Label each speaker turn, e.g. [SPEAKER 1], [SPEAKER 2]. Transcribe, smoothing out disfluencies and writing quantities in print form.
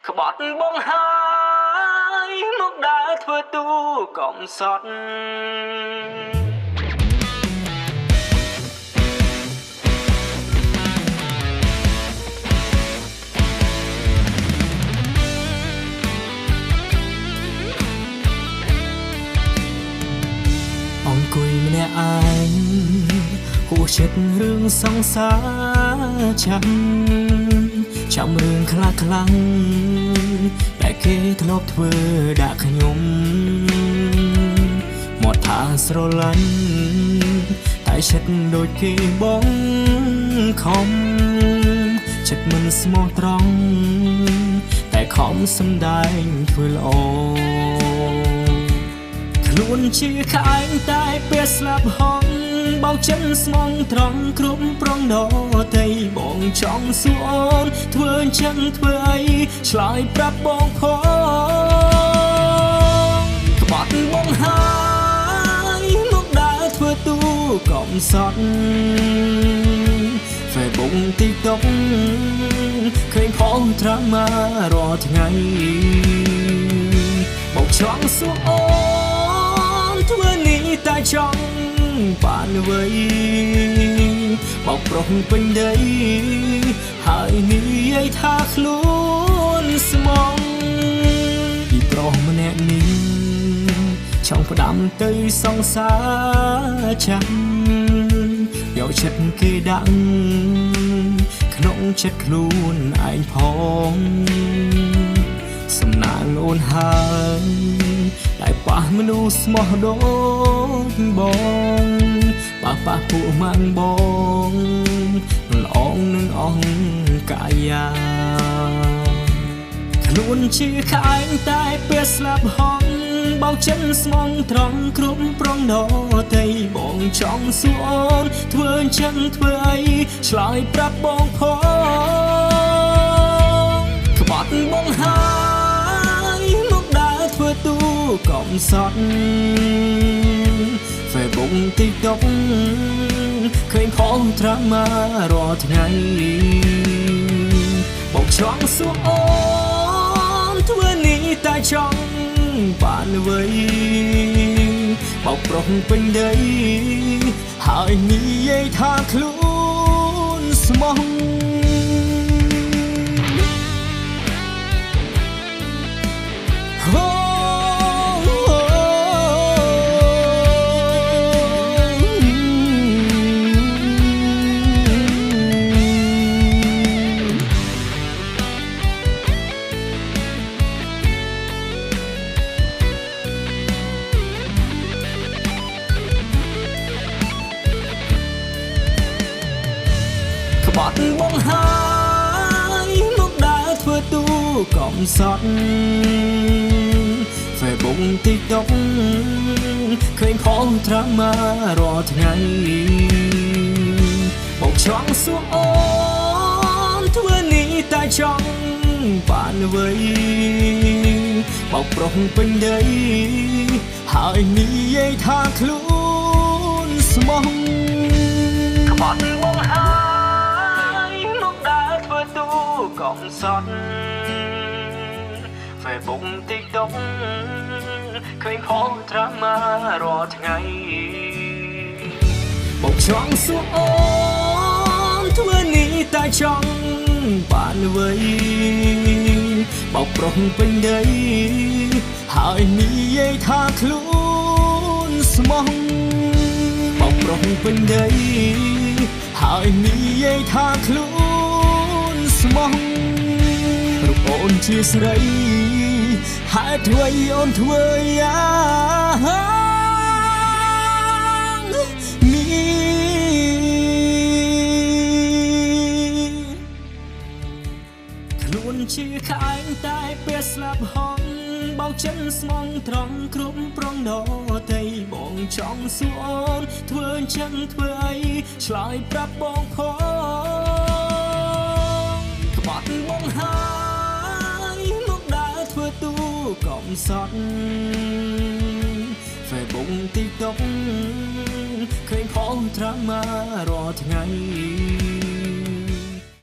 [SPEAKER 1] ក្បត់បងហើយមកដើរធ្វើទូកុំសត់អង្គុយម្នាក់ឯងហួសចិត្តរឿងសង្សារចាំរឿងខ្លះខ្លាំងតែគេធ្លាប់ធ្វើដាក់ខ្ញុំមកថាស្រឡាញ់តែចិត្តដូចគេបងខំចិត្តមិនស្មោះត្រង់តែខំសម្ដែងធ្វើល្អខ្លួនជាក្អែងតែពេលស្លាប់ហងបោកចិនស្មងត្រង់គ្រប់ប្រងដតីបងចង់សួរអូនធ្វើអញ្ចឹងធ្វើអីឆ្លើយប្រាប់បងផងក្បត់បងហើយមកដើរធ្វើទូកុំសត់ Facebook TikTok ឃើញផងត្រាម៉ារាល់ថ្ងៃបងចង់សួរអូនធ្វើនេះតែចង់បានអ្វីបោកប្រុសពេញដីហើយនិយាយថាខ្លួនស្មងពីប្រុសម្នាក់នេះចង់ផ្ដាំទៅសង្សារចាំយកចិត្តគេដាក់ក្នុងចិត្តខ្លួនឯងផងសំណាងអូនហើយតែប៉ះមនុស្សស្មោះដូចបងប៉ះពួកម៉ាំងបងល្អងនឹងអង្កាយាខ្លួនជាក្អែងតែពេលស្លាប់ហងបោកចិនស្មងត្រង់គ្រប់ប្រងដតីបងចង់សួរអូនធ្វើអញ្ចឹងធ្វើអីឆ្លើយប្រាប់បងផងក្បត់បងហើយមកដើរធ្វើទូកុំសត់ Facebook TikTok ឃើញផងត្រាម៉ារាល់ថ្ងៃបងចង់សួរអូនធ្វើនេះតែចង់បានអ្វីបោកប្រុសពេញដីហើយនិយាយថាខ្លួនស្មោះ ក្បត់បងហើយមកដើរធ្វើទូកុំសត់ Facebook TikTok ឃើញផងត្រាម៉ារាល់ថ្ងៃបងចង់សួរអូនធ្វើនេះតែចង់បានអ្វីបោកប្រុសពេញដីហើយនិយាយថាខ្លួនស្មោះក្បត់បងហើយមកដើរធ្វើទូកុំសត់ Facebook TikTok ឃើញផងត្រាម៉ារាល់ថ្ងៃបងចង់សួរអូនធ្វើនេះតែចង់បានអ្វីបោកប្រុសពេញដីហើយនិយាយថាខ្លួនស្មោះបោកប្រុសពេញដីហើយនិយាយថាខ្លួនស្មោះរូបអូនជាស្រីហេតុអ្វីអូនធ្វើយ៉ាងនេះខ្លួនជាក្អែងតែពេលស្លាប់ហងបោកចិនស្មងត្រង់គ្រប់ប្រងដតីបងចង់សួរអូនធ្វើអញ្ចឹងធ្វើអីឆ្លើយប្រាប់បងផងក្បត់បងហើយមកដើរធ្វើទូកុំសត់ Facebook TikTok ឃើញផងត្រាម៉ារាល់ថ្ងៃ